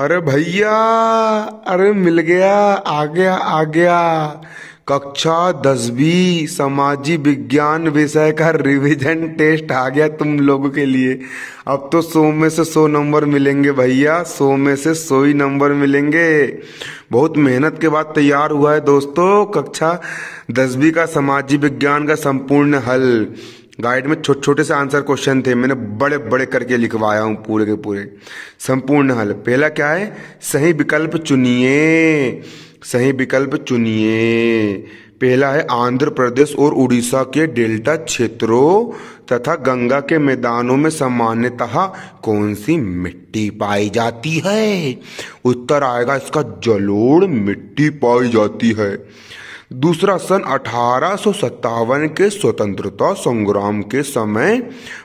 अरे भैया, अरे मिल गया, आ गया आ गया। कक्षा 10वीं समाजी विज्ञान विषय का रिवीजन टेस्ट आ गया तुम लोगों के लिए। अब तो 100 में से 100 नंबर मिलेंगे भैया, 100 में से 100 ही नंबर मिलेंगे। बहुत मेहनत के बाद तैयार हुआ है दोस्तों कक्षा 10वीं का समाजी विज्ञान का संपूर्ण हल। गाइड में छोटे छोटे से आंसर क्वेश्चन थे, मैंने बड़े बड़े करके लिखवाया हूं पूरे के पूरे। संपूर्ण हल पहला क्या है, सही विकल्प चुनिए। सही विकल्प चुनिए। पहला है आंध्र प्रदेश और उड़ीसा के डेल्टा क्षेत्रों तथा गंगा के मैदानों में सामान्यतः कौन सी मिट्टी पाई जाती है। उत्तर आएगा इसका जलोढ़ मिट्टी पाई जाती है। दूसरा, सन 1857 के स्वतंत्रता संग्राम के समय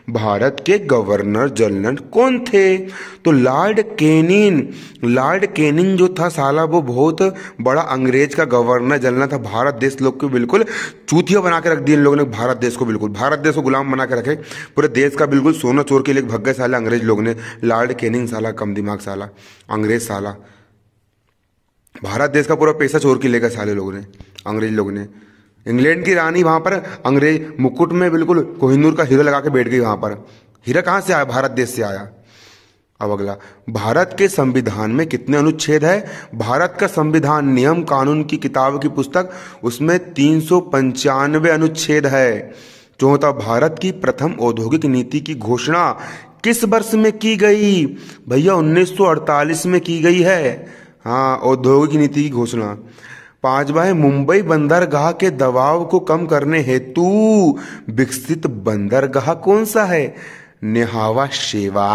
भारत के गवर्नर जनरल कौन थे। तो लॉर्ड कैनिंग। लॉर्ड कैनिंग जो था साला, वो बहुत बड़ा अंग्रेज का गवर्नर जनरल था। भारत देश लोग को बिल्कुल चूतिया बना के रख दिया इन लोगों ने। भारत देश को बिल्कुल, भारत देश को गुलाम बना के रखे। पूरे देश का बिल्कुल सोना चोर के लिए भग गए साला अंग्रेज लोग ने। लॉर्ड कैनिंग साला कम दिमाग साला, अंग्रेज साला भारत देश का पूरा पैसा चोर के लेकर साले लोगों ने, अंग्रेज लोग ने। इंग्लैंड की रानी वहां पर अंग्रेज मुकुट में बिल्कुल कोहिनूर का हीरा लगा के बैठ गई वहां पर। हीरा कहां से आया, भारत देश से आया। अब अगला, भारत के संविधान में कितने अनुच्छेद है। भारत का संविधान नियम कानून की किताब की पुस्तक, उसमें 395 अनुच्छेद है। चौथा, भारत की प्रथम औद्योगिक नीति की घोषणा किस वर्ष में की गई। भैया 1948 में की गई है। हाँ, औद्योगिक नीति की घोषणा। पांचवा है, मुंबई बंदरगाह के दबाव को कम करने हेतु विकसित बंदरगाह कौन सा है। नेहावा शेवा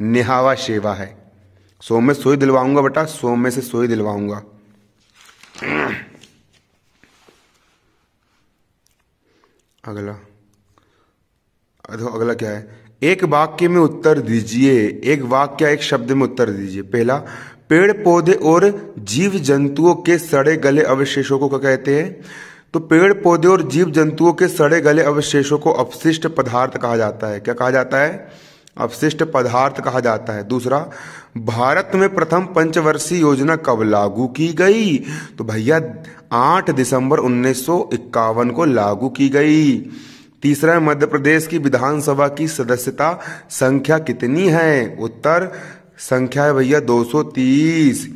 नेहावा शेवा है। 100 में 100 दिलवाऊंगा बेटा, 100 में से 100 दिलवाऊंगा। अगला, अगला क्या है, एक वाक्य में उत्तर दीजिए। एक वाक्य एक शब्द में उत्तर दीजिए। पहला, पेड़ पौधे और जीव जंतुओं के सड़े गले अवशेषों को क्या कहते हैं। तो पेड़ पौधे और जीव जंतुओं के सड़े गले अवशेषों को अपशिष्ट पदार्थ कहा जाता है। क्या कहा जाता है, अपशिष्ट पदार्थ कहा जाता है। दूसरा, भारत में प्रथम पंचवर्षीय योजना कब लागू की गई। तो भैया 8 दिसंबर 1951 को लागू की गई। तीसरा, मध्य प्रदेश की विधानसभा की सदस्यता संख्या कितनी है। उत्तर संख्या है भैया 230।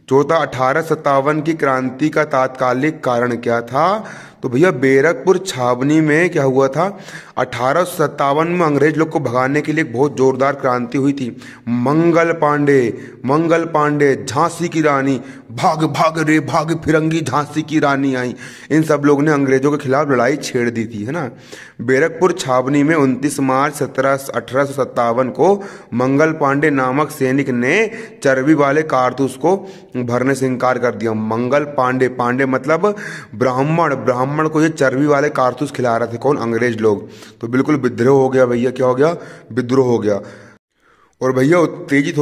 चौथा, 1857 की क्रांति का तात्कालिक कारण क्या था। तो भैया बैरकपुर छावनी में क्या हुआ था, 1857 में अंग्रेज लोग को भगाने के लिए एक बहुत जोरदार क्रांति हुई थी। मंगल पांडे झांसी की रानी, भाग भाग रे भाग फिरंगी झांसी की रानी आई। इन सब लोग ने अंग्रेजों के खिलाफ लड़ाई छेड़ दी थी, है ना। बैरकपुर छावनी में 29 मार्च 1857 को मंगल पांडे नामक सैनिक ने चर्बी वाले कारतूस को भरने से इनकार कर दिया। मंगल पांडे, पांडे मतलब ब्राह्मण, ब्राह्मण को ये चर्बी वाले कारतूस खिला रहे थे। कौन, अंग्रेज लोग। तो बिल्कुल विद्रोह हो गया भैया। क्या हो गया, विद्रोह हो गया। और भैया उत्तेजित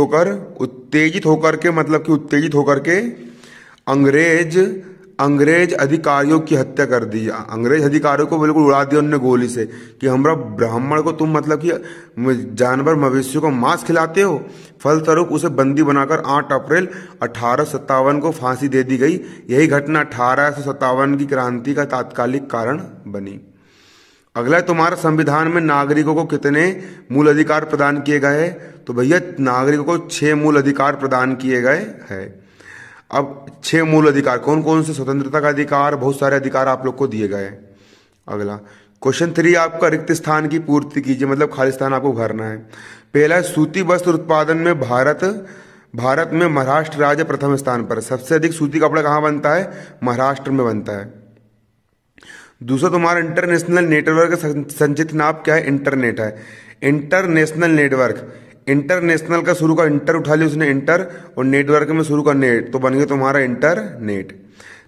होकर के अंग्रेज अधिकारियों की हत्या कर दी। अंग्रेज अधिकारियों को बिल्कुल उड़ा दिया उन्होंने गोली से कि हमरा ब्राह्मण को तुम मतलब कि जानवर मवेशियों को मांस खिलाते हो। फलस्वरूप उसे बंदी बनाकर 8 अप्रैल 1857 को फांसी दे दी गई। यही घटना 1857 की क्रांति का तात्कालिक कारण बनी। अगला है, तुम्हारा संविधान में नागरिकों को कितने मूल अधिकार प्रदान किए गए हैं। तो भैया नागरिकों को 6 मूल अधिकार प्रदान किए गए हैं। अब 6 मूल अधिकार कौन कौन से, स्वतंत्रता का अधिकार, बहुत सारे अधिकार आप लोग को दिए गए हैं। अगला क्वेश्चन 3 आपका, रिक्त स्थान की पूर्ति कीजिए, मतलब खाली स्थान आपको भरना है। पहला, सूती वस्त्र उत्पादन में भारत में महाराष्ट्र राज्य प्रथम स्थान पर। सबसे अधिक सूती कपड़ा कहाँ बनता है, महाराष्ट्र में बनता है। दूसरा, तुम्हारा इंटरनेशनल नेटवर्क संचित नाम क्या है, इंटरनेट है। इंटरनेशनल नेटवर्क, इंटरनेशनल का शुरू का इंटर उठा लिया उसने, इंटर, और नेटवर्क में शुरू का नेट, तो बन गया तुम्हारा इंटरनेट।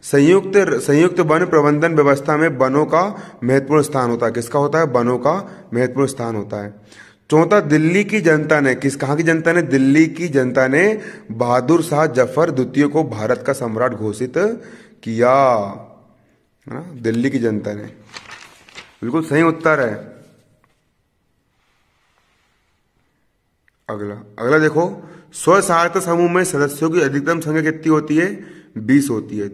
संयुक्त वन प्रबंधन व्यवस्था में वनों का महत्वपूर्ण स्थान होता है। किसका होता है, वनों का महत्वपूर्ण स्थान होता है। चौथा, दिल्ली की जनता ने, कहाँ की जनता ने, दिल्ली की जनता ने बहादुर शाह जफर द्वितीय को भारत का सम्राट घोषित किया। दिल्ली की जनता ने, बिल्कुल सही उत्तर है। अगला देखो, स्व सहायता समूह में सदस्यों की अधिकतम संख्या कितनी होती है? 20 होती है।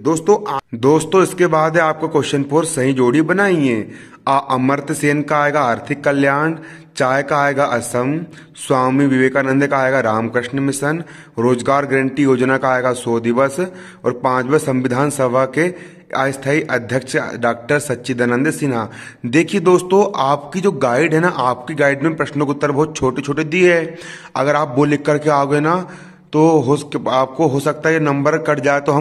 दोस्तों इसके बाद है आपका क्वेश्चन 4, सही जोड़ी बनाइए। अमर्त्य सेन का आएगा आर्थिक कल्याण, चाय का आएगा असम, स्वामी विवेकानंद का आएगा रामकृष्ण मिशन, रोजगार गारंटी योजना का आएगा 100 दिवस, और 5वें संविधान सभा के अस्थायी अध्यक्ष डॉक्टर सच्चिदानंद सिन्हा। देखिए दोस्तों, आपकी जो गाइड है ना, आपकी गाइड में प्रश्नों के उत्तर बहुत छोटे छोटे दिए हैं। अगर आप वो लिख करके आओगे ना तो आपको हो सकता है ये नंबर कट जाए। तो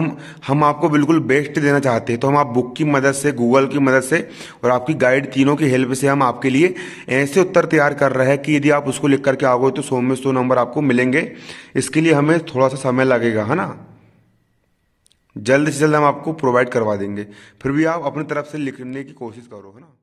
हम आपको बिल्कुल बेस्ट देना चाहते हैं। तो हम आप बुक की मदद से, गूगल की मदद से और आपकी गाइड तीनों की हेल्प से हम आपके लिए ऐसे उत्तर तैयार कर रहे हैं कि यदि आप उसको लिख करके आओगे तो 100 में 100 नंबर आपको मिलेंगे। इसके लिए हमें थोड़ा सा समय लगेगा, है ना। जल्द से जल्द हम आपको प्रोवाइड करवा देंगे। फिर भी आप अपनी तरफ से लिखने की कोशिश करो, है ना।